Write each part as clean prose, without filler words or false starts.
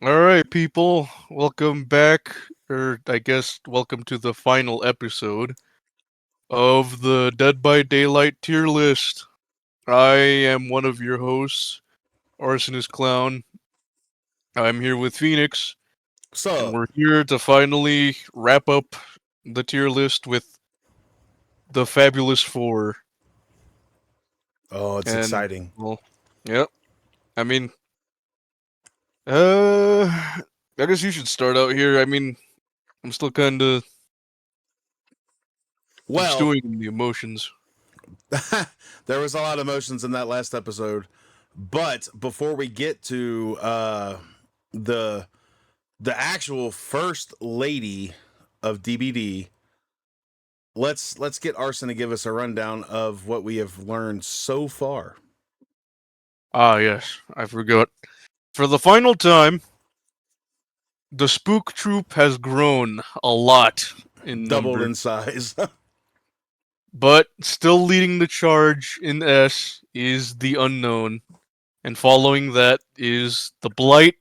All right, people, welcome back, or I guess welcome to the final episode of the Dead by Daylight tier list. I am one of your hosts, Arsonist Clown. I'm here with Phoenix, and So, we're here to finally wrap up the tier list with the Fabulous Four. oh, it's And, exciting. well, yep, I mean, uh, I guess you should start out here. I'm still kind of Well, stewing in the emotions. there was a lot of emotions in that last episode, but before we get to the the actual first lady of DBD, let's get Arson to give us a rundown of what we have learned so far. Ah, yes, I forgot. For the final time, the spook troop has grown a lot in Doubled number, in size. but still leading the charge in S is the unknown, and following that is the Blight,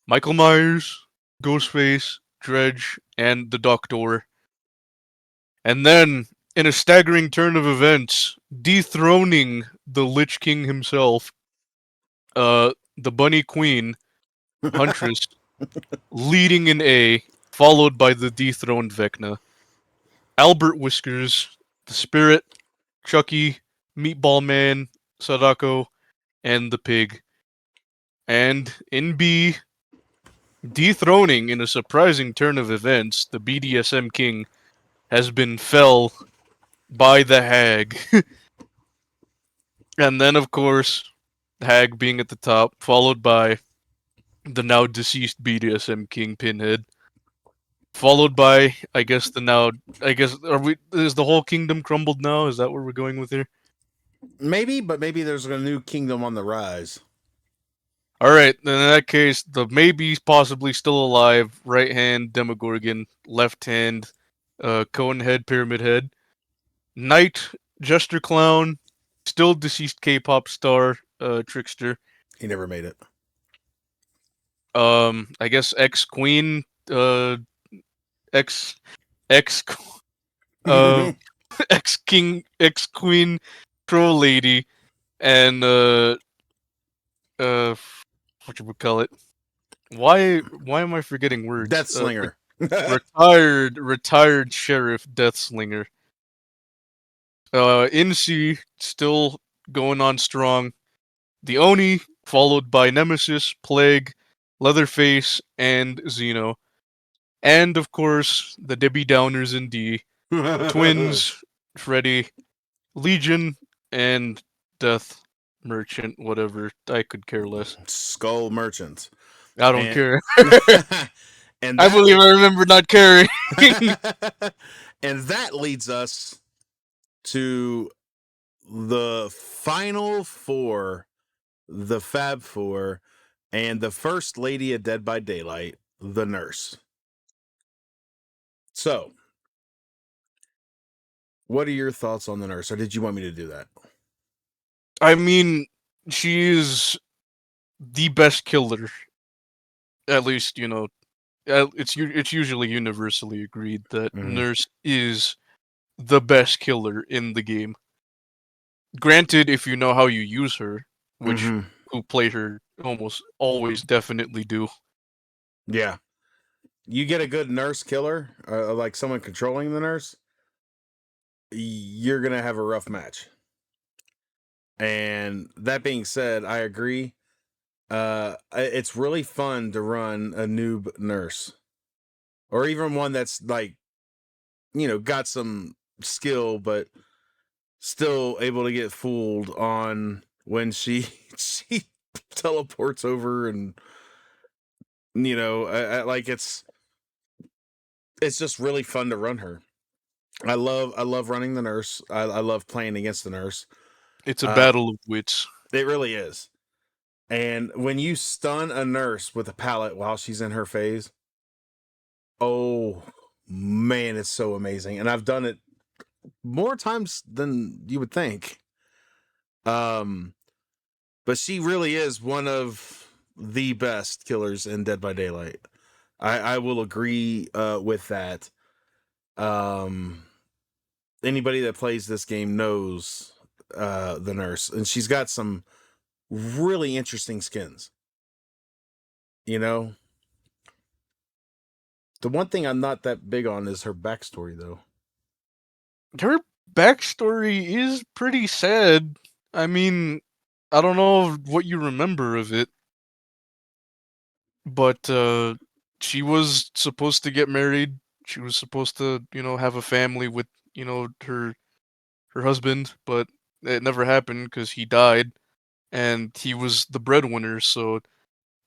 Michael Myers, Ghostface, Dredge, and the Doctor. And then, in a staggering turn of events, dethroning the Lich King himself, the Bunny Queen, Huntress, leading in A, followed by the dethroned Vecna. Albert Whiskers, the Spirit, Chucky, Meatball Man, Sadako, and the Pig. And in B, dethroning in a surprising turn of events, the BDSM King has been fell by the Hag. And then, of course, the Hag being at the top, followed by the now deceased BDSM King Pinhead. Followed by, are we? Is the whole kingdom crumbled now? Is that where we're going with here? Maybe, but maybe there's a new kingdom on the rise. All right, then in that case, the maybe possibly still alive right hand Demogorgon, left hand Cone Head Pyramid Head, Knight Jester Clown, still deceased K-pop star Trickster. He never made it. I guess ex Queen, ex ex uh ex King, ex Queen, Troll Lady, and uh what you would call it? Why am I forgetting words? Death Slinger. Retired sheriff Deathslinger. Incy still going on strong. The Oni followed by Nemesis, Plague, Leatherface, and Xeno, and of course the Debbie Downers in D, the twins, Freddy, Legion, and Death Merchant. Whatever, I could care less. Skull Merchant. I don't And care. and I that believe I remember not caring. and that leads us to the final four, the Fab Four, and the first lady of Dead by Daylight, the nurse. So, what are your thoughts on the nurse, or did you want me to do that? I mean, she is the best killer. At least, it's usually universally agreed that Mm-hmm. Nurse is the best killer in the game. Granted, if you know how you use her, which Mm-hmm. who play her almost always definitely do. Yeah, you get a good nurse killer, like someone controlling the nurse, you're gonna have a rough match. And that being said, I agree. It's really fun to run a noob nurse, or even one that's like, got some skill, but still able to get fooled on when she she teleports over, and like it's just really fun to run her. I love running the nurse. I love playing against the nurse. It's a Uh, battle of wits. it really is. And when you stun a nurse with a pallet while she's in her phase, oh man, it's so amazing. And I've done it more times than you would think. Um, but she really is one of the best killers in Dead by Daylight. I will agree with that. Um, Anybody that plays this game knows the nurse, and she's got some really interesting skins. You know, the one thing I'm not that big on is her backstory, though. Her backstory is pretty sad. I mean, I don't know what you remember of it, but she was supposed to get married. She was supposed to, have a family with, her husband, but it never happened because he died, and he was the breadwinner. So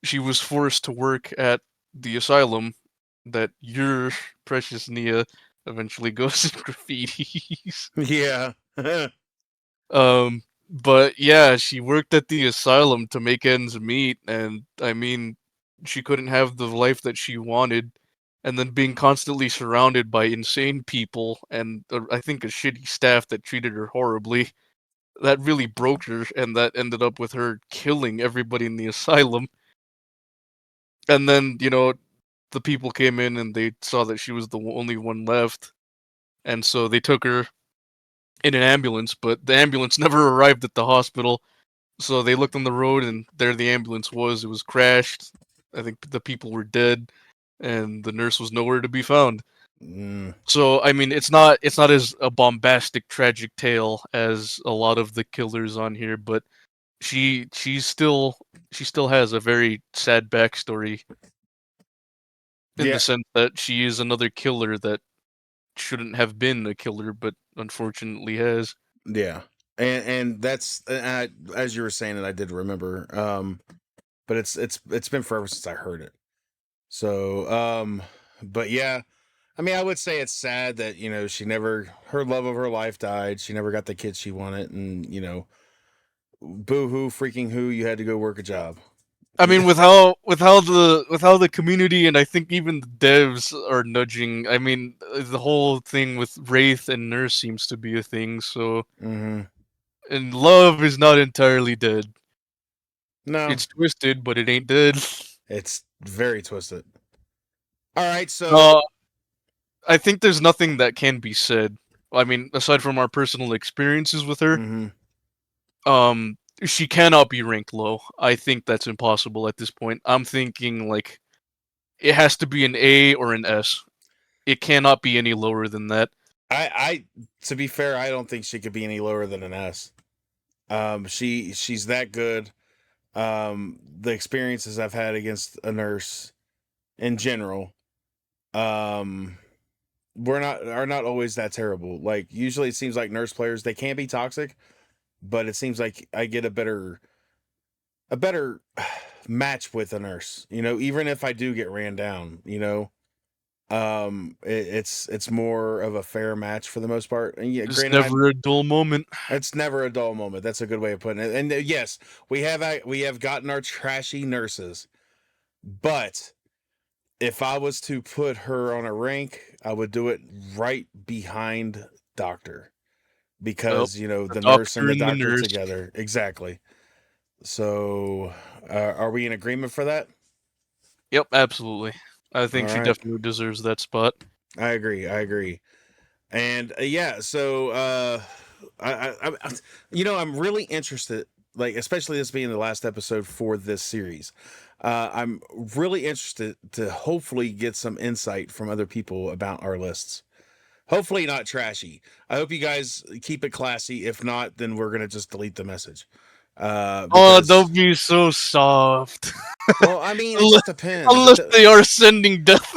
she was forced to work at the asylum that your precious Nia eventually goes and graffitis. Yeah. But yeah, she worked at the asylum to make ends meet, and I mean, she couldn't have the life that she wanted, and then being constantly surrounded by insane people and I think a shitty staff that treated her horribly, that really broke her, and that ended up with her killing everybody in the asylum. And then, the people came in and they saw that she was the only one left, and so they took her in an ambulance, but the ambulance never arrived at the hospital. So they looked on the road, and there the ambulance was. It was crashed. I think the people were dead, and the nurse was nowhere to be found. Mm, So I mean, it's not as a bombastic, tragic tale as a lot of the killers on here, but she still has a very sad backstory in the yeah, sense that she is another killer that shouldn't have been a killer, but unfortunately has. yeah, and that's as you were saying it, I did remember. But it's been forever since I heard it. So, but yeah, I mean, I would say it's sad that she never her love of her life died. She never got the kids she wanted, and boo hoo, freaking who, you had to go work a job. I mean, with how the community and I think even the devs are nudging. I mean, the whole thing with Wraith and Nurse seems to be a thing. So, Mm-hmm. and love is not entirely dead. No, It's twisted, but it ain't dead. it's very twisted. All right, so Uh, I think there's nothing that can be said. I mean, aside from our personal experiences with her, mm-hmm. she cannot be ranked low. I think that's impossible at this point. I'm thinking like it has to be an A or an S. It cannot be any lower than that. I to be fair, I don't think she could be any lower than an S. She's that good. The experiences I've had against a nurse in general, um, are not always that terrible. Like usually, it seems like nurse players, they can be toxic, but it seems like I get a better match with a nurse. Even if I do get ran down, it's more of a fair match for the most part. And yeah, There's granted, never a dull moment. it's never a dull moment. That's a good way of putting it. And yes, we have gotten our trashy nurses, but if I was to put her on a rank, I would do it right behind Doctor, Oh, because the the nurse and doctor the and the doctor nurse. together, exactly. So, are we in agreement for that? Yep, absolutely. I All think she right, definitely deserves that spot. I agree. I agree. And yeah, so I'm really interested, like especially this being the last episode for this series. I'm really interested to hopefully get some insight from other people about our lists. Hopefully not trashy. I hope you guys keep it classy. If not, then we're gonna just delete the message. Oh, Because don't be so soft. well, I mean, it unless, just depends. unless they are sending death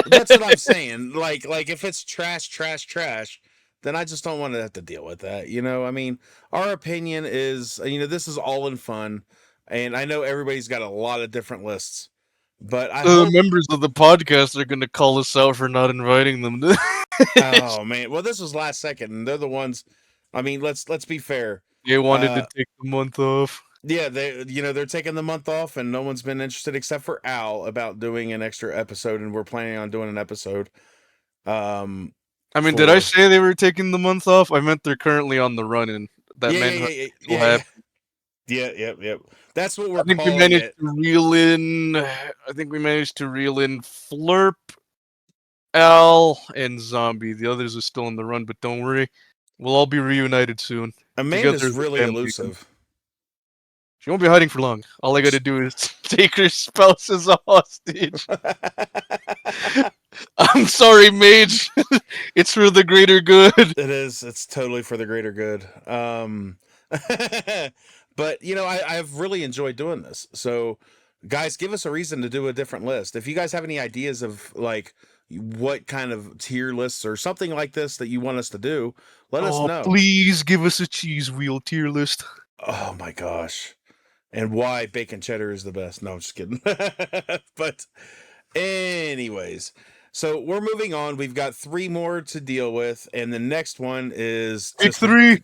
That's what I'm threats. saying. Like if it's trash, trash, trash, then I just don't want to have to deal with that. I mean, our opinion is, this is all in fun, and I know everybody's got a lot of different lists, but I The hope. members of the podcast are gonna call us out for not inviting them to this. Oh man, well this was last second, and they're the ones. I mean, let's be fair. They wanted to Uh, take the month off. yeah, they're taking the month off, and no one's been interested except for Al about doing an extra episode, and we're planning on doing an episode. Um, I mean, did I for say they were taking the month off? I meant they're currently on the run, and that yeah, yeah, manhunt yeah, still yeah, yeah, happened. Yeah, yep, yep. That's what we're I think we calling managed it. to reel in. I think we managed to reel in Flurp, Al, and Zombie. The others are still on the run, but don't worry, we'll all be reunited soon. Together Amanda's as a really family again. elusive. She won't be hiding for long. All I gotta do is take her spouse as a hostage. I'm sorry, Mage. It's for the greater good. It is. It's totally for the greater good. But I've really enjoyed doing this. So, guys, give us a reason to do a different list. If you guys have any ideas of like what kind of tier lists or something like this that you want us to do, let us Oh, know. please give us a cheese wheel tier list. Oh my gosh. And why bacon cheddar is the best. No, I'm just kidding. But anyways, so we're moving on. We've got three more to deal with, and the next one is Big three.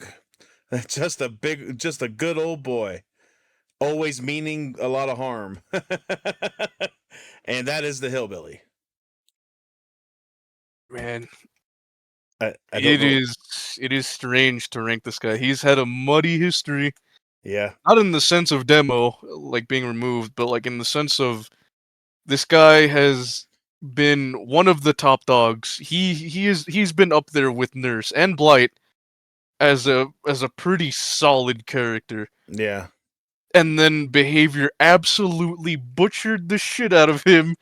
just a good old boy, always meaning a lot of harm, and that is the hillbilly. Man, I don't know. it is strange to rank this guy. He's had a muddy history, Yeah, not in the sense of demo like being removed, but like in the sense of this guy has been one of the top dogs. He's been up there with Nurse and Blight as a pretty solid character. yeah, And then behavior absolutely butchered the shit out of him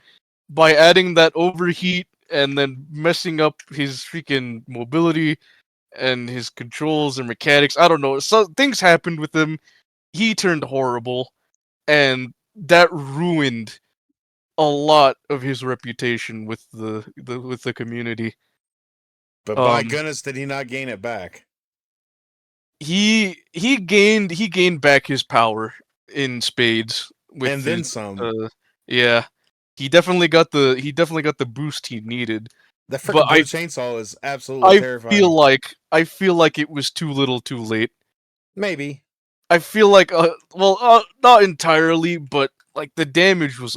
by adding that overheat and then messing up his freaking mobility and his controls and mechanics. I don't know. So things happened with him. He turned horrible, and that ruined a lot of his reputation with the community. but by Um, goodness, did he not gain it back? he gained back his power in spades with And then his some. yeah. He definitely got the boost he needed. That But freaking blue chainsaw is absolutely I terrifying. I feel like it was too little, too late. Maybe. I feel like well, not entirely, but like the damage was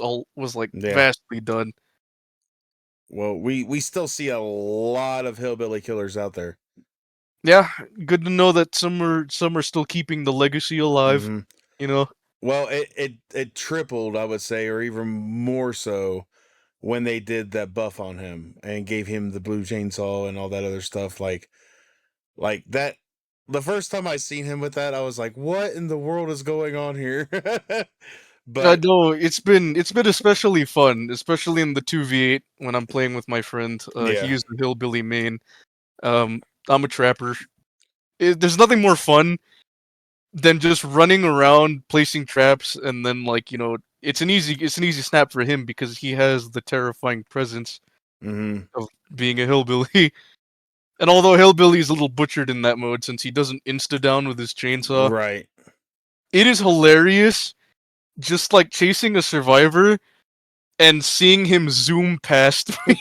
like Yeah. vastly done. Well, we still see a lot of hillbilly killers out there. Yeah, good to know that some are still keeping the legacy alive. Hmm. You know, Well, it tripled, I would say, or even more so when they did that buff on him and gave him the blue chainsaw and all that other stuff. Like that. The first time I seen him with that, I was like, "What in the world is going on here?" I But know it's been especially fun, especially in the 2v8 when I'm playing with my friend. He yeah, is the hillbilly main. I'm a trapper. There's nothing more fun than just running around placing traps, and then like it's an easy snap for him because he has the terrifying presence hmm, of being a hillbilly. And although hillbilly is a little butchered in that mode since he doesn't insta down with his chainsaw, right. it is hilarious just like chasing a survivor and seeing him zoom past me.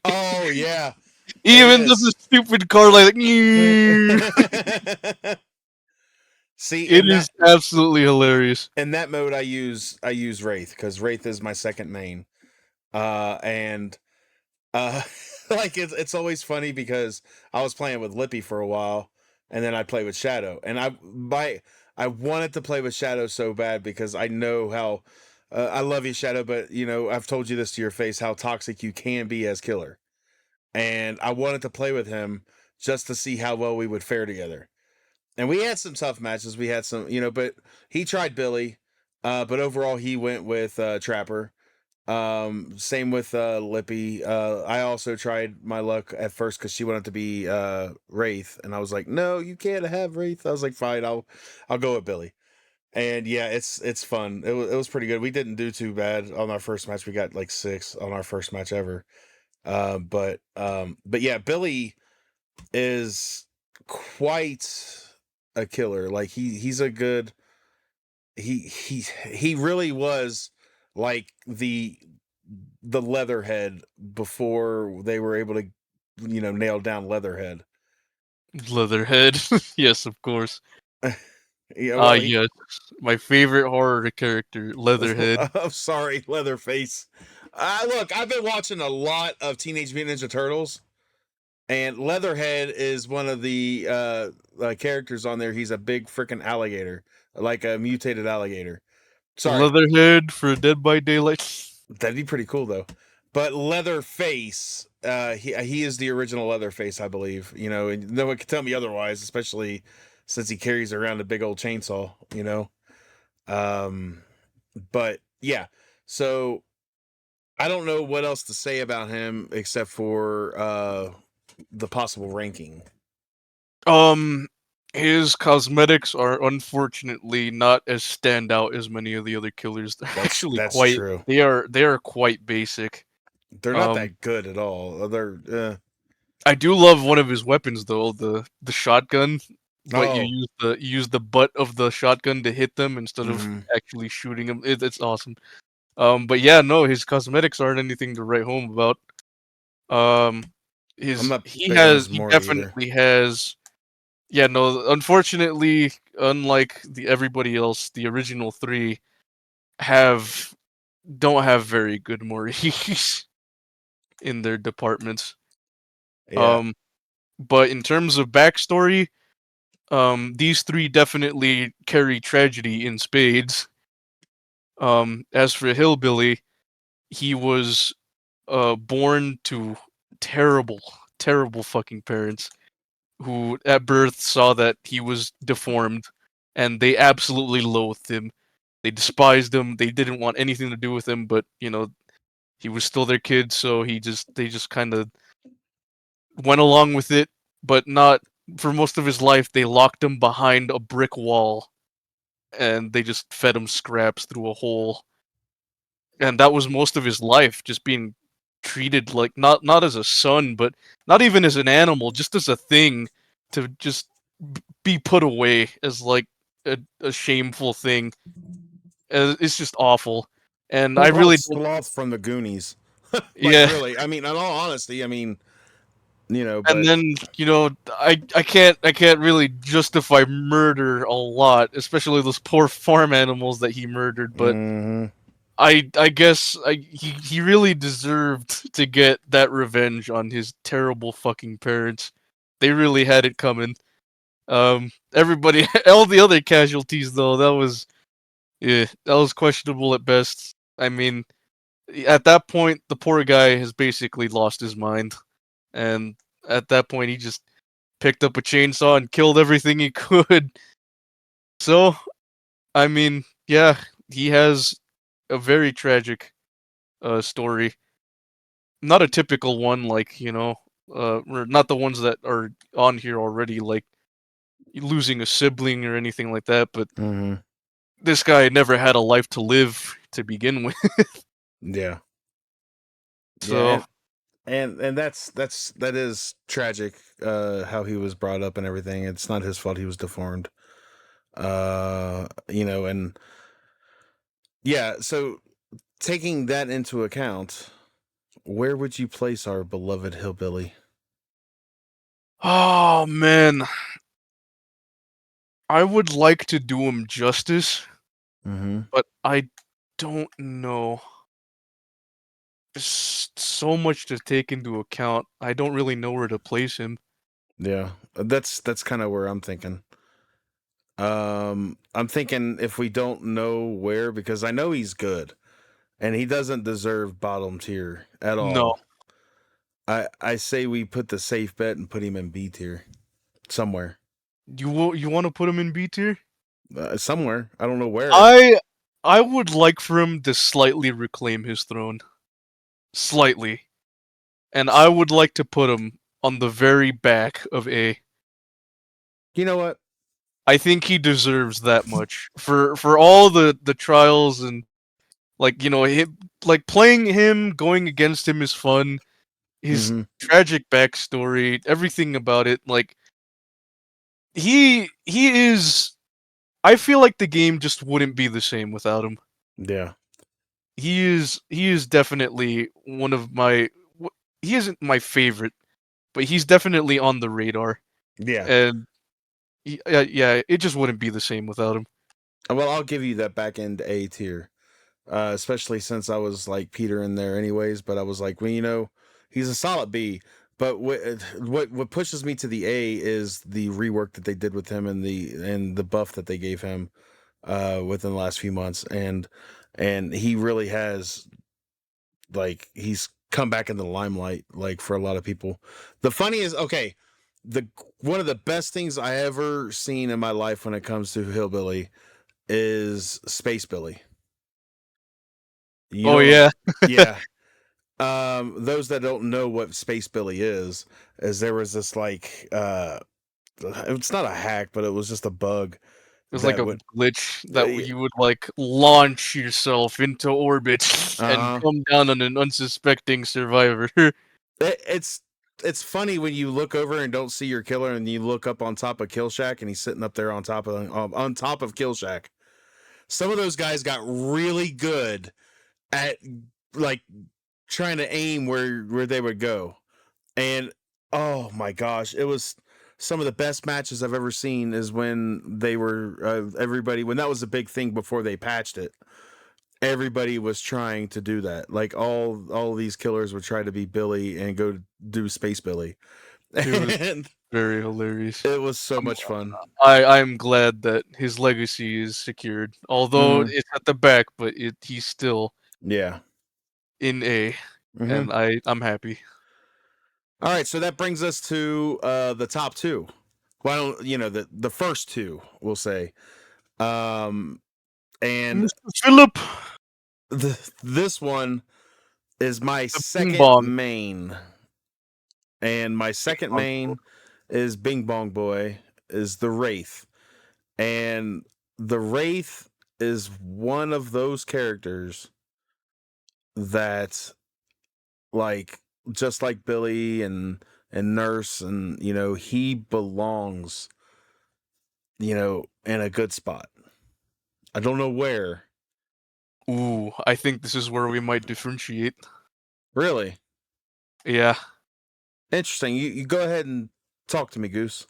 Oh yeah, He it even does a is. stupid car like it See, is absolutely hilarious. in that mode, I use Wraith because Wraith is my second main. And uh, like it's always funny because I was playing with Lippy for a while, and then I play with Shadow, and I wanted to play with Shadow so bad because I know how I love you, Shadow, but I've told you this to your face how toxic you can be as killer, and I wanted to play with him just to see how well we would fare together. And we had some tough matches. We had some, but he tried Billy, but overall he went with Trapper. Same with Lippy. I also tried my luck at first because she wanted to be Wraith, and I was like, no, you can't have Wraith. I was like, fine, I'll go with Billy. And yeah, it's fun. It was pretty good. We didn't do too bad on our first match. We got like 6 on our first match ever. But yeah, Billy is quite a killer. Like he's a good he really was like the Leatherhead before they were able to nail down Leatherhead. Leatherhead. Yes, of course. Yeah, Ah, well, yes. My favorite horror character, Leatherhead. I'm sorry, Leatherface. Look, I've been watching a lot of Teenage Mutant Ninja Turtles, And Leatherhead is one of the characters on there. He's a big freaking alligator, like a mutated alligator. Sorry, Leatherhead for Dead by Daylight. that'd be pretty cool though. But Leatherface, he is the original Leatherface, I believe. You know, and no one can tell me otherwise, especially since he carries around a big old chainsaw. You know, um, but yeah. So I don't know what else to say about him except for the possible ranking. Um, his cosmetics are unfortunately not as standout as many of the other killers. They're actually That's quite. true. They are quite basic. They're not Um, that good at all. They're I do love one of his weapons though, the shotgun. But oh, you use the butt of the shotgun to hit them instead of mhm. actually shooting them. It's awesome. But yeah, no, his cosmetics aren't anything to write home about. Um, I'm his not big on his he morgue either. definitely has. Yeah, no, unfortunately, unlike the everybody else, the original three have don't have very good Maurice in their departments. Yeah. Um, but in terms of backstory, these three definitely carry tragedy in spades. As for Hillbilly, he was born to terrible, terrible fucking parents who at birth saw that he was deformed and they absolutely loathed him. They despised him. They didn't want anything to do with him, but he was still their kid, so they just kind of went along with it, but not for most of his life. They locked him behind a brick wall and they just fed him scraps through a hole. And that was most of his life, just being treated like not as a son, but not even as an animal, just as a thing to just be put away as like a shameful thing. It's just awful, and I Poor old really don't. sloth from the Goonies. Like Yeah, really. I mean, in all honesty, I mean, you know, and but then I can't really justify murder a lot, especially those poor farm animals that he murdered. But mhm. I guess he really deserved to get that revenge on his terrible fucking parents. They really had it coming. Everybody, all the other casualties though, that was questionable at best. I mean, at that point, the poor guy has basically lost his mind, and at that point, he just picked up a chainsaw and killed everything he could. So, I mean, yeah, he has a very tragic story. Not a typical one, like or not the ones that are on here already, like losing a sibling or anything like that. But Mhm. this guy never had a life to live to begin with. Yeah. Yeah, So, and that is tragic how he was brought up and everything. It's not his fault he was deformed. You know, and yeah, so taking that into account, where would you place our beloved hillbilly? oh man, I would like to do him justice, Mhm. but I don't know. There's so much to take into account. I don't really know where to place him. Yeah. That's kind of where I'm thinking. I'm thinking if we don't know where, because I know he's good and he doesn't deserve bottom tier at No, all. I say we put the safe bet and put him in B tier somewhere. you want to put him in B tier? Somewhere. I don't know where. I I would like for him to slightly reclaim his throne, slightly, and I would like to put him on the very back of A. You know what? I think he deserves that much for all the trials and like him, like playing him, going against him is fun. His Mm-hmm. tragic backstory, everything about it, like he is. I feel like the game just wouldn't be the same without him. Yeah. He is definitely one of my. He isn't my favorite, but he's definitely on the radar, Yeah. and yeah, it just wouldn't be the same without him. Well, I'll give you that back end A tier. Especially since I was like Peter in there anyways, but I was like, well, you know, he's a solid B. But what pushes me to the A is the rework that they did with him and the buff that they gave him within the last few months, and he really has, like, he's come back in the limelight, like, for a lot of people. The funny is, okay, the one of the best things I ever seen in my life when it comes to hillbilly is Space Billy. You Oh know what yeah, yeah. Those that don't know what Space Billy is there was this, like, it's not a hack, but it was just a bug it was like that a would glitch that uh, you would like launch yourself into orbit and uh come down on an unsuspecting survivor. it's funny when you look over and don't see your killer, and you look up on top of Kill Shack and he's sitting up there on top of Kill Shack. Some of those guys got really good at, like, trying to aim where they would go. And oh my gosh, it was some of the best matches I've ever seen is when they were everybody, when that was a big thing before they patched it. Everybody was trying to do that. Like, all these killers would try to be Billy and go do Space Billy. It was And very hilarious. it was so Um, much fun. I'm glad that his legacy is secured, although Mm, it's at the back, but he's still yeah. in A, Hmm. and I'm happy. All right, so that brings us to the top two. Well, the first two, we'll say. Um, and Mr. Philip, this one is my the Bing second Bong. main, and my Bing second Bong. main is Bing Bong Boy, is the Wraith, and the Wraith is one of those characters that, like, just like Billy and Nurse, and he belongs, in a good spot. I don't know where. Ooh, I think this is where we might differentiate. Really Yeah, interesting. You go ahead and talk to me, Goose.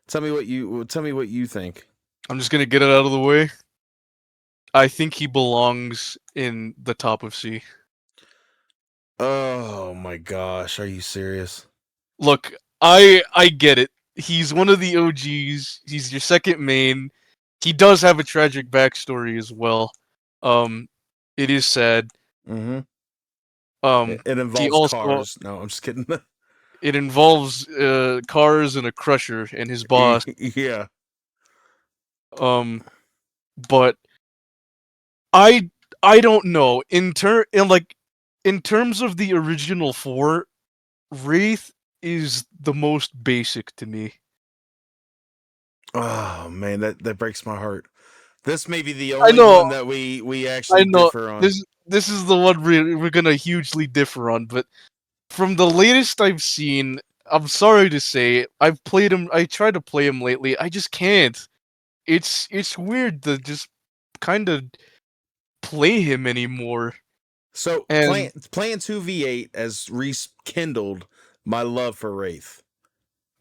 Tell me what you think. I'm just gonna get it out of the way. I think he belongs in the top of C. Oh my gosh, are you serious? Look, I get it. He's one of the OGs. He's your second main. He does have a tragic backstory as well. Um, it is sad. Mm-hmm. It, Um, it he involves also cars. No, I'm just kidding. it involves cars and a crusher and his boss. Yeah. Um, but I I don't know. In terms of the original four, Wraith is the most basic to me. Oh man, that breaks my heart. This may be the I only know, one that we I actually know. differ on. This is the one we're gonna hugely differ on, but from the latest I've seen, I'm sorry to say, I've played him. I tried to play him lately. I just can't. It's weird to just kind of play him anymore. So And playing 2v8 has rekindled my love for Wraith.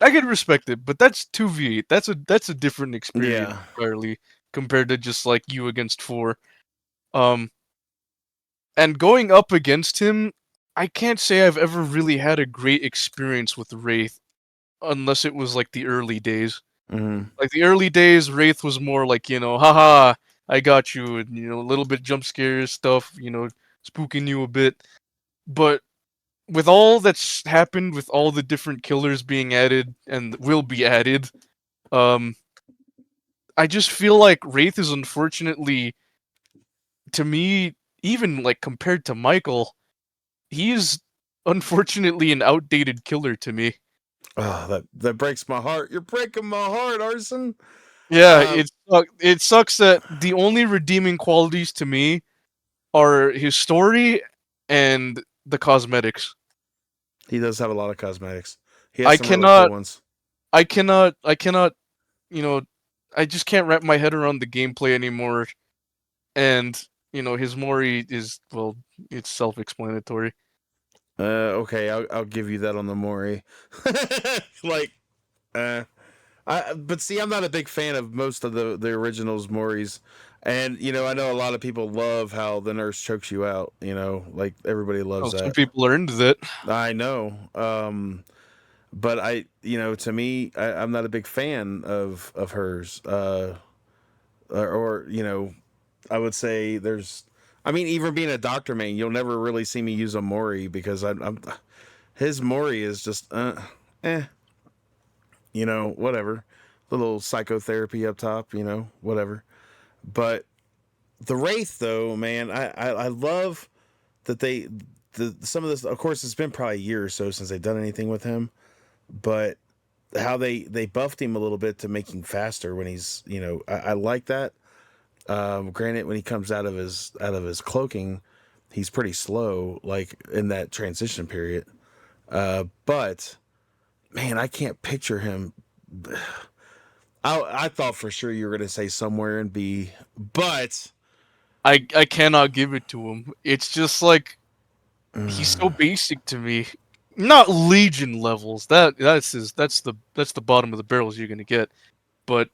I can respect it, but that's 2v8. That's a different experience Yeah. entirely compared to just like you against four. Um, and going up against him, I can't say I've ever really had a great experience with Wraith, unless it was like the early days. Mm-hmm. Like the early days, Wraith was more like, haha, I got you, and a little bit jump scares stuff, spooking you a bit. But with all that's happened, with all the different killers being added and will be added, um, I just feel like Wraith is unfortunately, to me, even like compared to Michael, he's unfortunately an outdated killer to me. Oh, that breaks my heart. You're breaking my heart, Arson. Yeah, Um, it sucks that the only redeeming qualities to me are his story and the cosmetics. he does have a lot of cosmetics. He has I some really cool cannot, ones. I cannot, you know, I just can't wrap my head around the gameplay anymore. And his Mori is, well, it's self-explanatory. Okay, I'll give you that on the Mori. Like, uh, but see, I'm not a big fan of most of the originals Moris, and I know a lot of people love how the nurse chokes you out. Like, everybody loves Well, some that. people are into that. I know. But to me, I'm not a big fan of hers. Or I would say there's. I mean, even being a doctor main, you'll never really see me use a Mori because I'm his Mori is just eh, whatever. Little psychotherapy up top, whatever. But the Wraith, though, man, I love that some of this. Of course, it's been probably a year or so since they've done anything with him, but how they buffed him a little bit to make him faster when he's I like that. Granted, when he comes out of his cloaking, he's pretty slow, like in that transition period. But man, I can't picture him. I thought for sure you were gonna say somewhere in B, but I cannot give it to him. It's just like he's so basic to me. Not Legion levels. That's the bottom of the barrels you're gonna get. But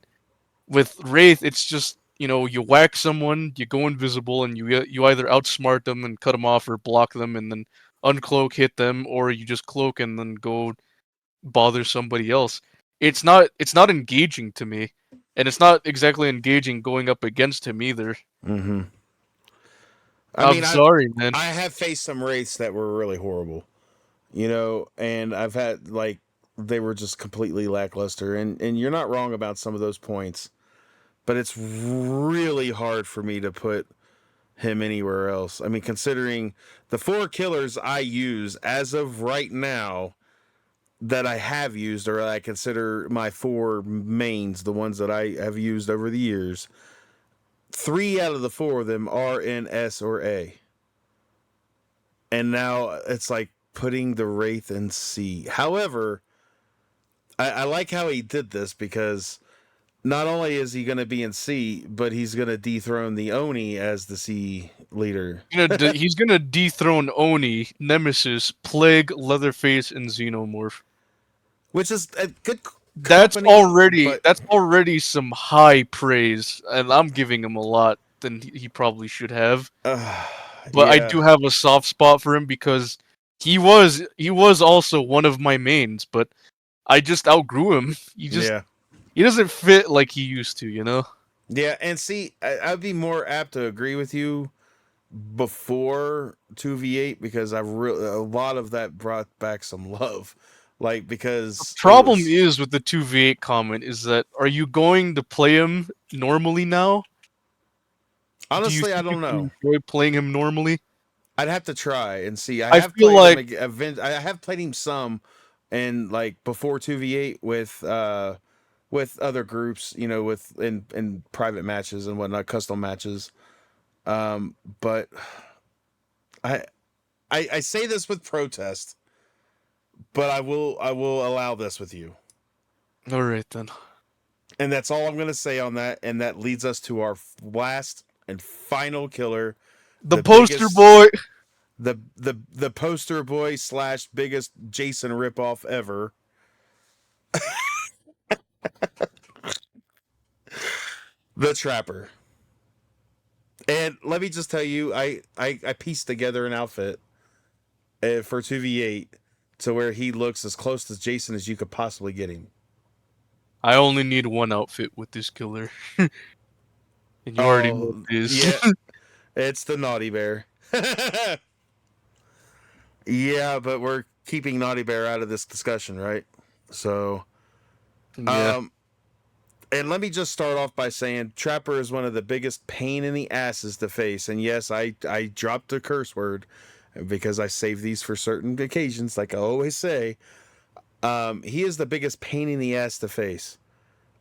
with Wraith, it's just you whack someone, you go invisible, and you either outsmart them and cut them off, or block them and then uncloak, hit them, or you just cloak and then go bother somebody else. It's not engaging to me, and it's not exactly engaging going up against him either. mm-hmm. I I'm mean, sorry, man. I have faced some wraiths that were really horrible, and I've had like they were just completely lackluster, and you're not wrong about some of those points, but it's really hard for me to put him anywhere else. I mean, considering the 4 killers I use as of right now that I have used, or I consider my 4 mains, the ones that I have used over the years, 3 out of the 4 of them are in S or A. And now it's like putting the Wraith in C. However, I like how he did this because not only is he going to be in C, but he's going to dethrone the Oni as the C leader. He's gonna dethrone Oni, Nemesis, Plague, Leatherface, and Xenomorph. Which is a good That's company, already but that's already some high praise, and I'm giving him a lot than he probably should have. uh, But I yeah, do have a soft spot for him because he was also one of my mains, but I just outgrew him. yeah. He doesn't fit like he used to, you know? Yeah, and see, I'd be more apt to agree with you before 2v8 because a lot of that brought back some love. Like, because it Problem was. is with the 2v8 comment is that are you going to play him normally now? Do you Honestly, I think you don't know. can enjoy playing him normally? I'd have to try and see. I I have feel played him. like I have played him some, and like before 2v8 with other groups, with in private matches and whatnot, custom matches. But I, I say this with protest, but I will allow this with you, alright then. and that's all I'm gonna say on that. And that leads us to our last and final killer, The the poster biggest boy. the poster boy slash biggest Jason ripoff ever. The Trapper. And let me just tell you, I pieced together an outfit for 2v8 to where he looks as close to Jason as you could possibly get him. I only need one outfit with this killer. And you already know what Oh, it is. yeah, it's the Naughty Bear. Yeah, but we're keeping Naughty Bear out of this discussion, right? So, Yeah. um, and let me just start off by saying Trapper is one of the biggest pain in the asses to face. And yes, I dropped a curse word because I save these for certain occasions, like I always say. He is the biggest pain in the ass to face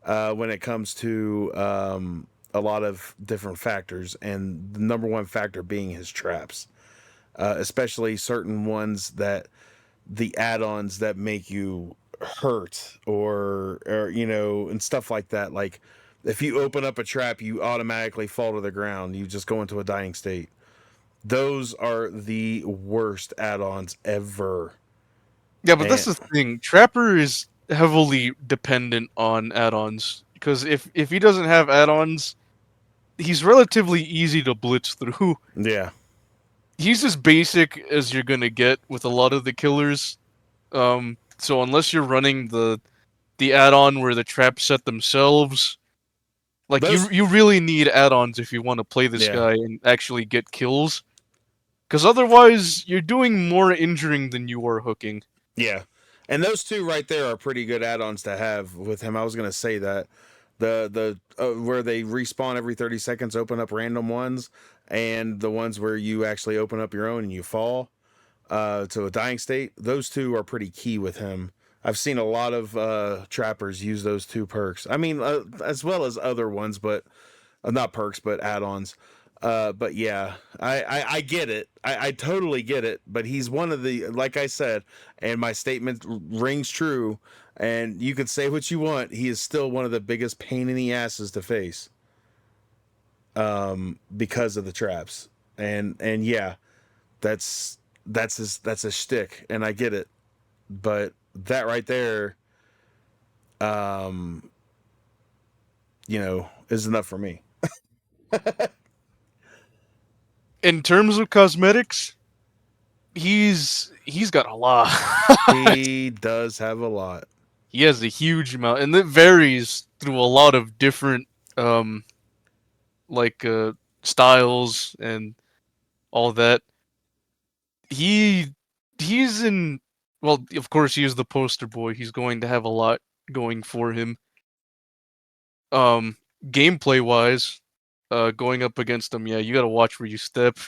when it comes to a lot of different factors, and the number one factor being his traps, especially certain ones that the add-ons that make you hurt or and stuff like that. Like if you open up a trap, you automatically fall to the ground. You just go into a dying state. Those are the worst add-ons ever. Yeah, but that's And the thing. Trapper is heavily dependent on add-ons because if he doesn't have add-ons, he's relatively easy to blitz through. yeah, He's as basic as you're gonna get with a lot of the killers. So unless you're running the add-on where the traps set themselves, like Those, you really need add-ons if you want to play this yeah, guy and actually get kills. Because otherwise, you're doing more injuring than you are hooking. yeah, and those two right there are pretty good add-ons to have with him. I was gonna say that the where they respawn every 30 seconds, open up random ones, and the ones where you actually open up your own and you fall to a dying state. Those two are pretty key with him. I've seen a lot of trappers use those two perks. I mean, as well as other ones, but not perks, but add-ons. But yeah, I get it. I totally get it. But he's one of the, like I said, and my statement rings true. And you can say what you want. He is still one of the biggest pain in the asses to face, because of the traps. And yeah, that's his shtick, and I get it. But that right there, um, is enough for me. In terms of cosmetics, he's got a lot. He does have a lot. He has a huge amount, and it varies through a lot of different um like styles and all that. He he's in well, of course he is the poster boy. He's going to have a lot going for him. Um Gameplay wise, going up against him, yeah, you got to watch where you step.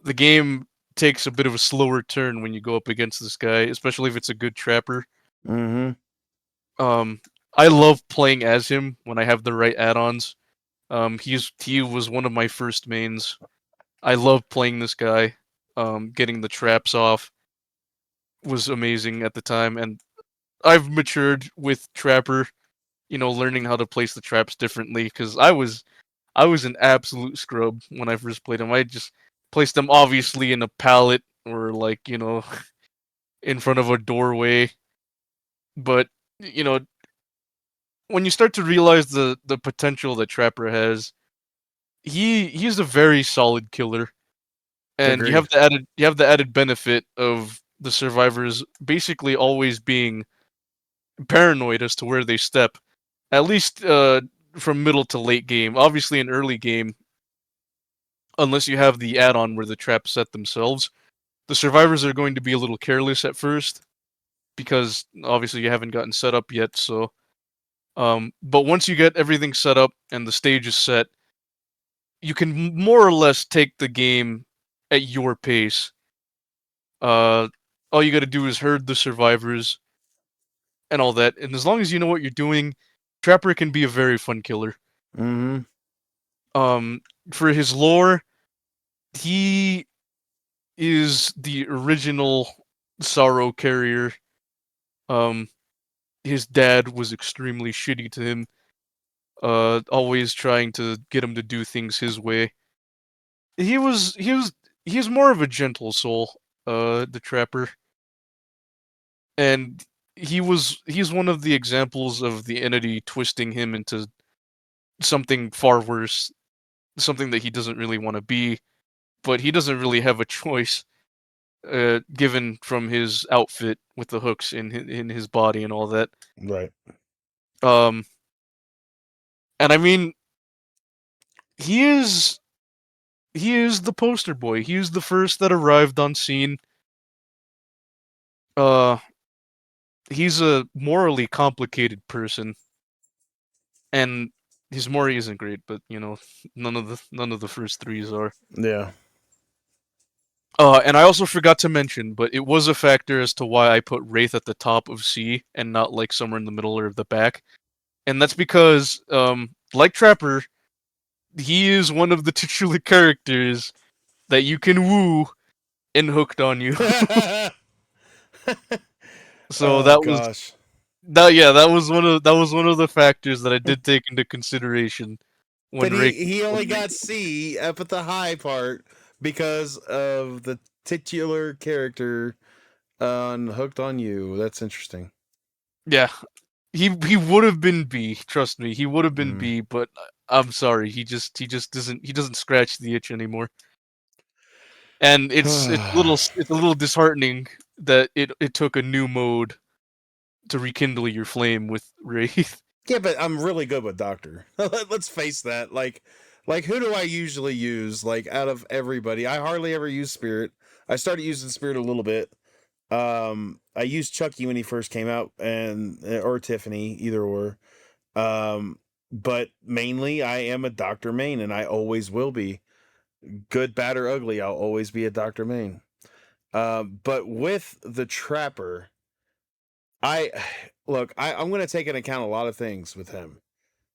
The game takes a bit of a slower turn when you go up against this guy, especially if it's a good trapper. Mm-hmm. Um I love playing as him when I have the right add-ons. He was one of my first mains. I love playing this guy. Getting the traps off was amazing at the time, and I've matured with Trapper. Learning how to place the traps differently because I was an absolute scrub when I first played him. I just placed them obviously in a pallet or like in front of a doorway. But you know when you start to realize the potential that Trapper has, he's a very solid killer. And Agreed. you have the added benefit of the survivors basically always being paranoid as to where they step. At least from middle to late game. Obviously, in early game, unless you have the add-on where the traps set themselves, the survivors are going to be a little careless at first because obviously you haven't gotten set up yet. So, but once you get everything set up and the stage is set, you can more or less take the game at your pace. Uh, all you got to do is herd the survivors and all that. And as long as you know what you're doing, Trapper can be a very fun killer. Mm-hmm. Um, for his lore, he is the original Sorrow carrier. Um, his dad was extremely shitty to him, always trying to get him to do things his way. He was more of a gentle soul, the Trapper, and he's one of the examples of the entity twisting him into something far worse, something that he doesn't really want to be, but he doesn't really have a choice, given from his outfit with the hooks in his body and all that. Right. Um, and I mean, he is he is the poster boy. He is the first that arrived on scene. Uh, he's a morally complicated person, and his Mori isn't great, but none of the first threes are. Yeah. And I also forgot to mention, but it was a factor as to why I put Wraith at the top of C and not like somewhere in the middle or the back. And that's because, like Trapper, he is one of the titular characters that you can woo and hooked on you. So Oh gosh. that was one of the factors that I did take into consideration But when he ranking only somebody. got C up at the high part because of the titular character on Hooked on You. That's interesting. Yeah, he would have been B. Trust me, he would have been Mm. B. But I'm sorry, he just doesn't scratch the itch anymore. and it's a little disheartening that it took a new mode to rekindle your flame with Wraith. Yeah, but I'm really good with Doctor. Let's face that. Like who do I usually use? Like out of everybody, I hardly ever use Spirit. I started using Spirit a little bit. I used Chucky when he first came out, and or Tiffany, either or. But mainly I am a Doctor main, and I always will be. Good, bad, or ugly, I'll always be a Doctor main. But with the Trapper, I look. I'm going to take into account a lot of things with him.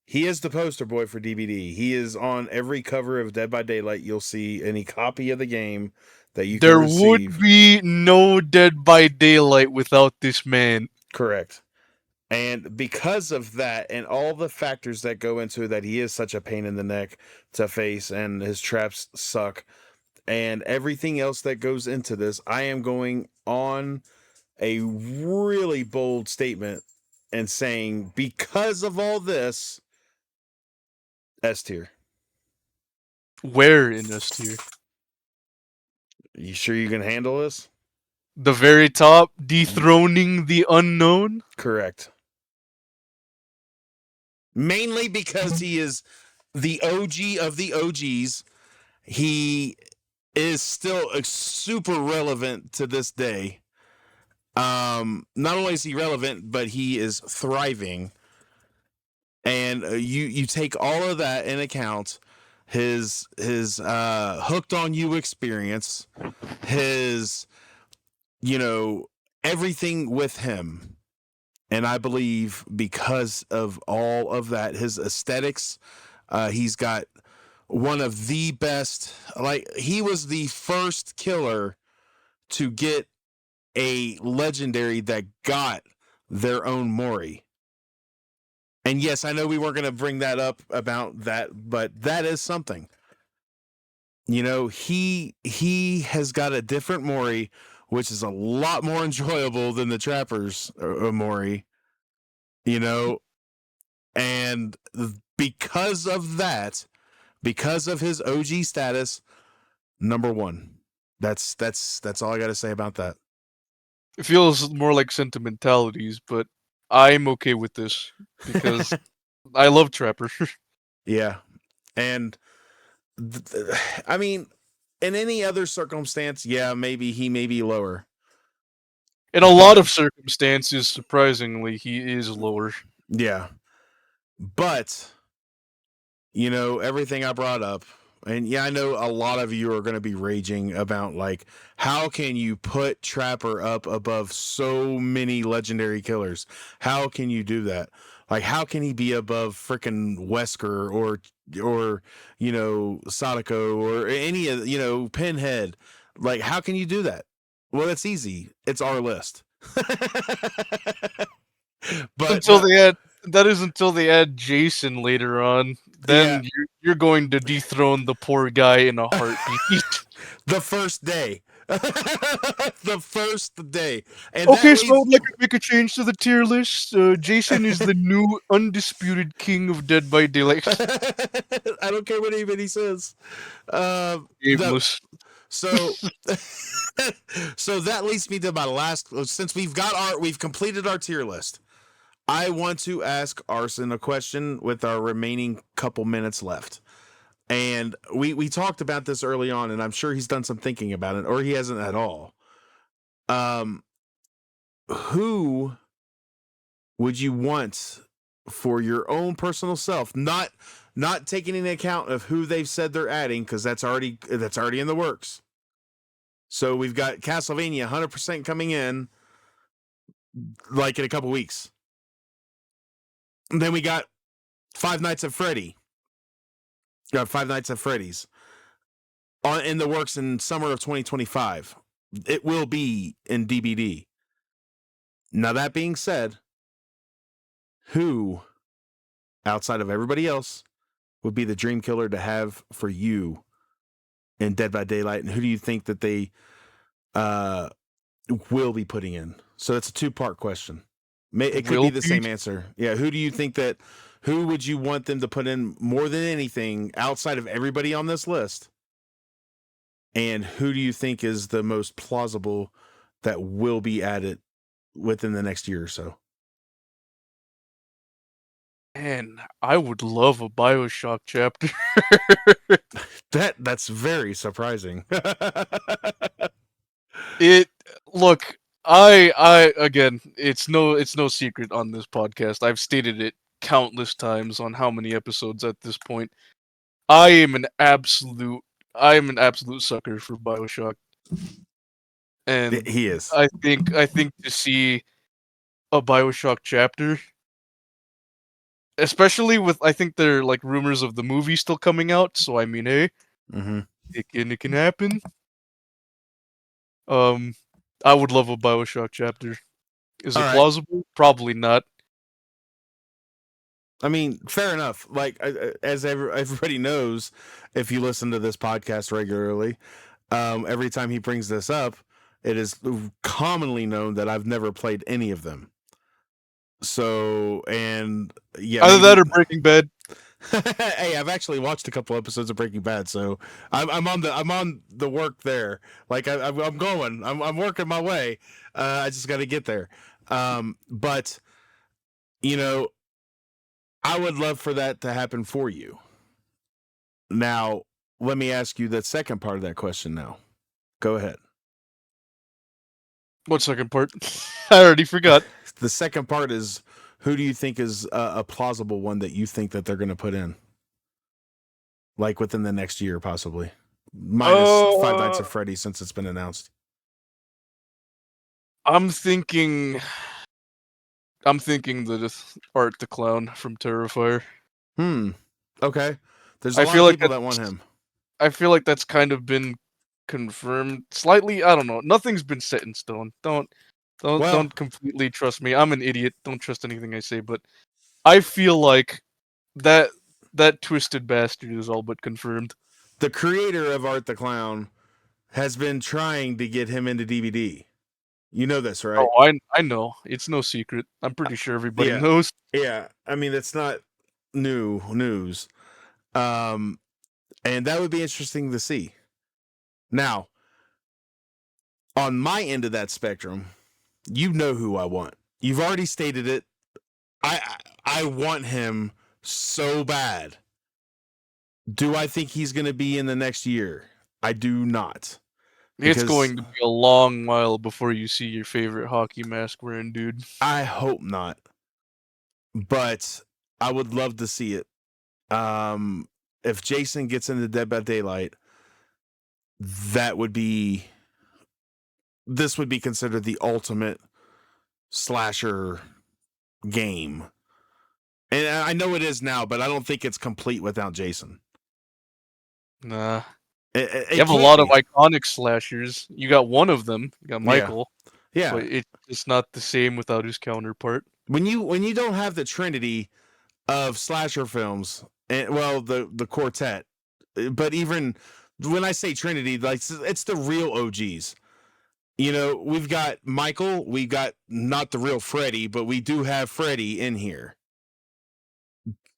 He is the poster boy for DBD. He is on every cover of Dead by Daylight. You'll see any copy of the game that you can There would receive. be no Dead by Daylight without this man. Correct. And because of that and all the factors that go into that, he is such a pain in the neck to face and his traps suck and everything else that goes into this, I am going on a really bold statement and saying, because of all this, S tier. Where in S tier? You sure you can handle this? The very top, dethroning the unknown? Correct. Mainly because he is the OG of the OGs. He is still super relevant to this day. Not only is he relevant, but he is thriving. And you take all of that in account, his hooked on you experience, his everything with him. And I believe because of all of that, his aesthetics, he's got one of the best, like he was the first killer to get a legendary that got their own Mori. And yes, I know we weren't going to bring that up about that, but that is something. He has got a different Mori, which is a lot more enjoyable than the Trapper's Mori. And because of that, because of his OG status, number one. That's all I got to say about that. It feels more like sentimentalities, but I'm okay with this because I love Trapper. Yeah. And I mean, in any other circumstance, yeah, maybe he may be lower. In a lot of circumstances, surprisingly, he is lower. Yeah. But, everything I brought up, and yeah, I know a lot of you are going to be raging about, like, how can you put Trapper up above so many legendary killers? How can you do that? Like, how can he be above freaking Wesker or Sadako or any of, Pinhead? Like, how can you do that? Well, that's easy. It's our list. But That is until they add Jason later on. Then you're going to dethrone the poor guy in a heartbeat. The first day. The first day. And Okay, so I would like to make a change to the tier list. Jason is the new undisputed king of Dead by Daylight. I don't care what anybody says. Aimless. So that leads me to my last. Since we've completed our tier list, I want to ask Arson a question with our remaining couple minutes left. And we talked about this early on, and I'm sure he's done some thinking about it, or he hasn't at all. Who would you want for your own personal self? Not taking into account of who they've said they're adding, because that's already in the works. So we've got Castlevania 100% coming in, like in a couple weeks. And then we got Five Nights at Freddy's in the works in summer of 2025. It will be in DBD. Now, that being said, who, outside of everybody else, would be the dream killer to have for you in Dead by Daylight? And who do you think that they will be putting in? So it's a two-part question. It could be the same answer. Yeah, who would you want them to put in more than anything outside of everybody on this list? And who do you think is the most plausible that will be added within the next year or so? Man, I would love a BioShock chapter. That's very surprising. It look, I again, it's no secret on this podcast. I've stated it countless times on how many episodes at this point. I am an absolute I am an absolute sucker for BioShock. And He is. I think to see a BioShock chapter, especially with I think there are like rumors of the movie still coming out, so I mean, hey, Mm-hmm. it can happen. Um I would love a BioShock chapter. Is All it right. plausible? Probably not. I mean, fair enough. Like, as everybody knows, if you listen to this podcast regularly, every time he brings this up, it is commonly known that I've never played any of them. So, and yeah, Either that maybe. or Breaking Bad. Hey, I've actually watched a couple episodes of Breaking Bad, so I'm on the work there. Like I'm going, I'm working my way. I just got to get there. But you know, I would love for that to happen for you. Now, let me ask you the second part of that question. Now, go ahead. What second part? I already forgot. The second part is, who do you think is a plausible one that you think that they're going to put in, like within the next year, possibly, minus Five Nights Uh, at Freddy's since it's been announced. I'm thinking. I'm thinking Art the Clown from Terrifier. Hmm. Okay. There's a I lot feel of like people that want that's. him. I feel like that's kind of been confirmed slightly. I don't know. Nothing's been set in stone. Well, Don't completely trust me. I'm an idiot. Don't trust anything I say. But I feel like that that twisted bastard is all but confirmed. the creator of Art the Clown has been trying to get him into DVD. You know this, right? Oh, I know. It's no secret. I'm pretty sure everybody Yeah. knows. Yeah. I mean, it's not new news. Um, and that would be interesting to see. Now, on my end of that spectrum, you know who I want. You've already stated it. I want him so bad. Do I think he's going to be in the next year? I do not. It's Because going to be a long while before you see your favorite hockey mask wearing dude. I hope not. But I would love to see it. If Jason gets into Dead by Daylight, that would be this would be considered the ultimate slasher game. And I know it is now, but I don't think it's complete without Jason. Nah. You It have a can't lot of be. iconic slashers. You got one of them, you got Yeah. Michael, Yeah. but it's not the same without his counterpart. When you don't have the trinity of slasher films, and well, the quartet, but even when I say trinity, like it's the real OGs. You know, we've got Michael, we got not the real Freddy, but we do have Freddy in here,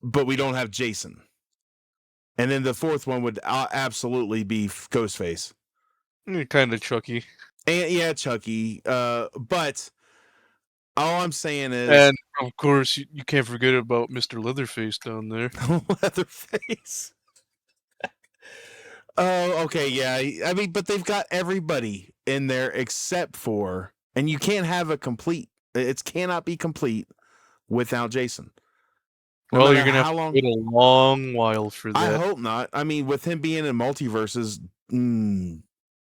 but we don't have Jason. And then the fourth one would absolutely be Ghostface. Kind of Chucky. And yeah, Chucky. But all I'm saying is And of course, you can't forget about Mr. Leatherface down there. Leatherface. Oh, okay, yeah. I mean, but they've got everybody in there except for, and you can't have a complete. It cannot be complete without Jason. No Well, matter you're gonna have how to long. wait a long while for I that. hope not. I mean, with him being in multiverses,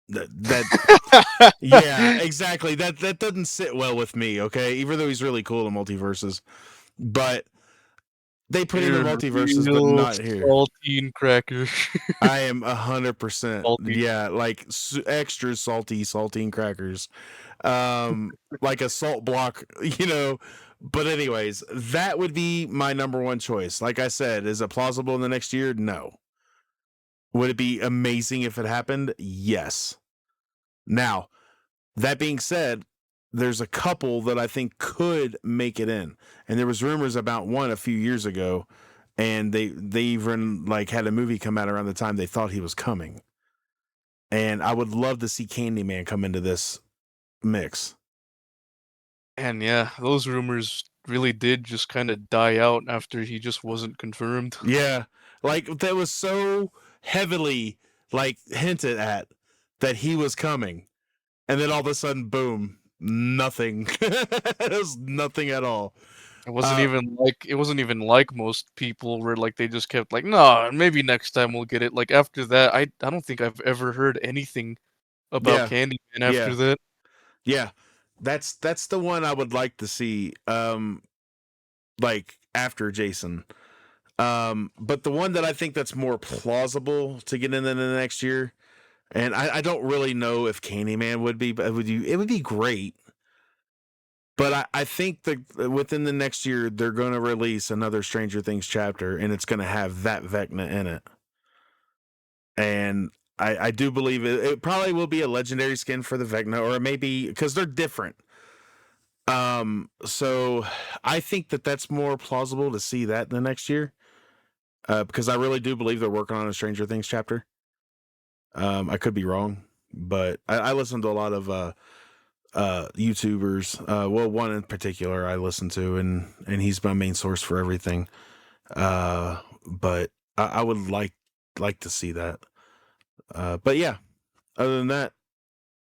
that yeah, exactly. That doesn't sit well with me. Okay, even though he's really cool in multiverses, but they put him in You're multiverses, but real not here. saltine cracker. I am 100%. Salty. Yeah, like extra salty saltine crackers, like a salt block, you know. But anyways, that would be my number one choice. Like I said, is it plausible in the next year? No. Would it be amazing if it happened? Yes. Now, that being said, there's a couple that I think could make it in, and there was rumors about one a few years ago, and they even like had a movie come out around the time they thought he was coming. And I would love to see Candyman come into this mix. And yeah, those rumors really did just kind of die out after he just wasn't confirmed. Yeah, like that was so heavily like hinted at that he was coming, and then all of a sudden, boom, nothing. It was nothing at all. Uh, It wasn't even like most people where like they just kept like, no, maybe next time we'll get it. Like after that, I don't think I've ever heard anything about yeah, Candyman after yeah, that. yeah. That's the one I would like to see. Like after Jason. But the one that I think that's more plausible to get into the next year, and I don't really know if Candyman would be, but it would be great. But I think that within the next year they're going to release another Stranger Things chapter, and it's going to have that Vecna in it. And I do believe it probably will be a legendary skin for the Vecna, or it may be because they're different. So I think that that's more plausible to see that in the next year. Because I really do believe they're working on a Stranger Things chapter. I could be wrong, but I listen to a lot of YouTubers. Well, one in particular I listen to, and he's my main source for everything. But I would like to see that. But yeah, other than that,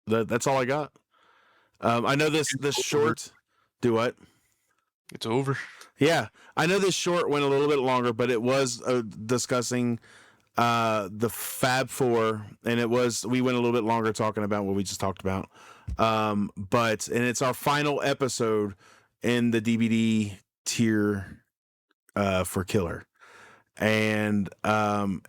that's all I got. I know this It's over. short. Do what? It's over. Yeah, I know this short went a little bit longer, but it was discussing the Fab Four, and we went a little bit longer talking about what we just talked about. And it's our final episode in the DBD tier for Killer. And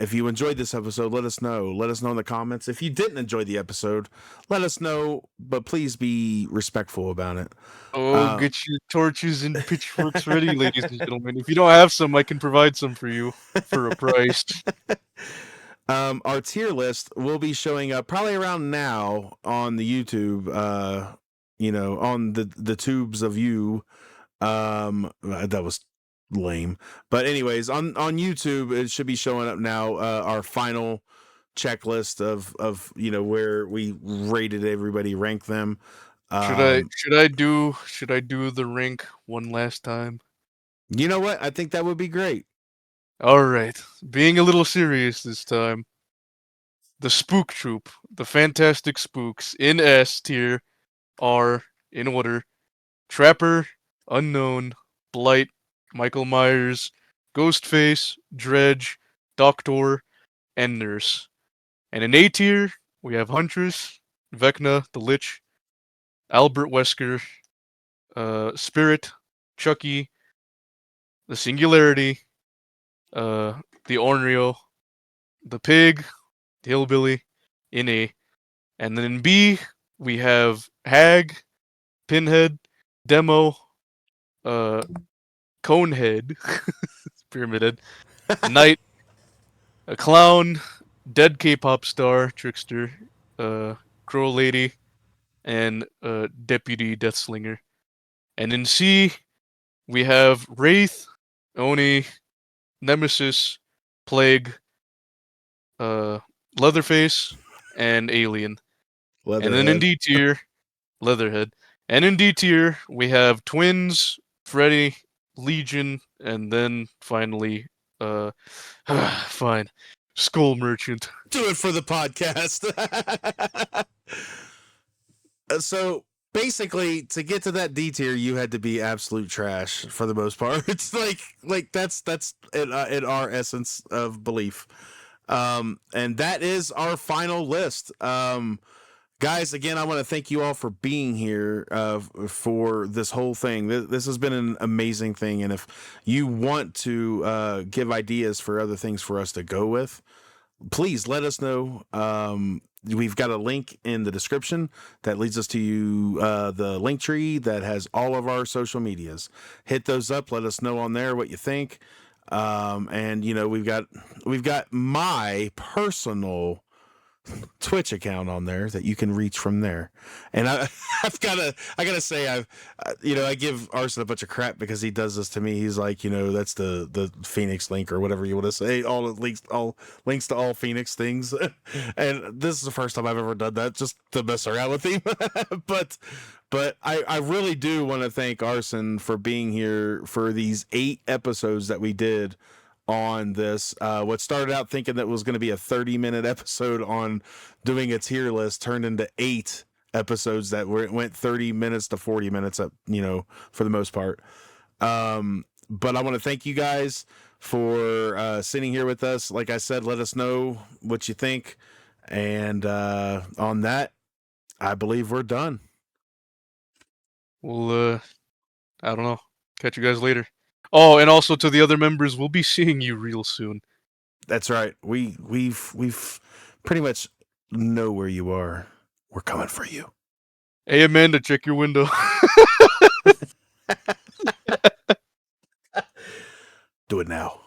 if you enjoyed this episode, let us know. Let us know in the comments. If you didn't enjoy the episode, let us know, but please be respectful about it. Oh, get your torches and pitchforks ready, ladies and gentlemen. If you don't have some, I can provide some for you for a price. Our tier list will be showing up probably around now on the YouTube, on the tubes of you. That was lame. But anyways, on YouTube, it should be showing up now, our final checklist of where we rated everybody, ranked them. Should I do the rank one last time? You know what? I think that would be great. All right, being a little serious this time. The Spook Troop, the Fantastic Spooks in S tier are in order: Trapper, Unknown, Blight, Michael Myers, Ghostface, Dredge, Doctor, and Nurse. And in A tier, we have Huntress, Vecna, the Lich, Albert Wesker, Spirit, Chucky, the Singularity, the Ornrio, the Pig, the Hillbilly, in A. And then in B, we have Hag, Pinhead, Demo, uh, Conehead, Pyramid Head, Knight, a Clown, Dead K-pop star, Trickster, Crow Lady, and Deputy Deathslinger. And in C, we have Wraith, Oni, Nemesis, Plague, uh, Leatherface, and Alien. And then in Leatherhead. D tier, Leatherhead. And in D tier, we have Twins, Freddy, Legion, and then finally, uh, fine, Skull Merchant. Do it for the podcast. So basically, to get to that D tier, you had to be absolute trash for the most part. It's like that's in our essence of belief. And that is our final list. Guys, again, I want to thank you all for being here for this whole thing. This has been an amazing thing, and if you want to give ideas for other things for us to go with, please let us know. We've got a link in the description that leads us to the link tree that has all of our social medias. Hit those up. Let us know on there what you think. And we've got my personal Twitch account on there that you can reach from there. And I gotta say, I give Arson a bunch of crap because he does this to me. He's like, that's the Phoenix link or whatever you want to say. All links to all Phoenix things. And this is the first time I've ever done that, just to mess around with him. but I really do want to thank Arson for being here for these 8 episodes that we did on this. What started out thinking that was going to be a 30-minute episode on doing a tier list turned into 8 episodes that went 30 minutes to 40 minutes up, for the most part. But I want to thank you guys for sitting here with us. Like I said, let us know what you think. And on that, I believe we're done. Well, I don't know. Catch you guys later. Oh, and also to the other members, we'll be seeing you real soon. That's right. We've pretty much know where you are. We're coming for you. Hey, Amanda, check your window. Do it now.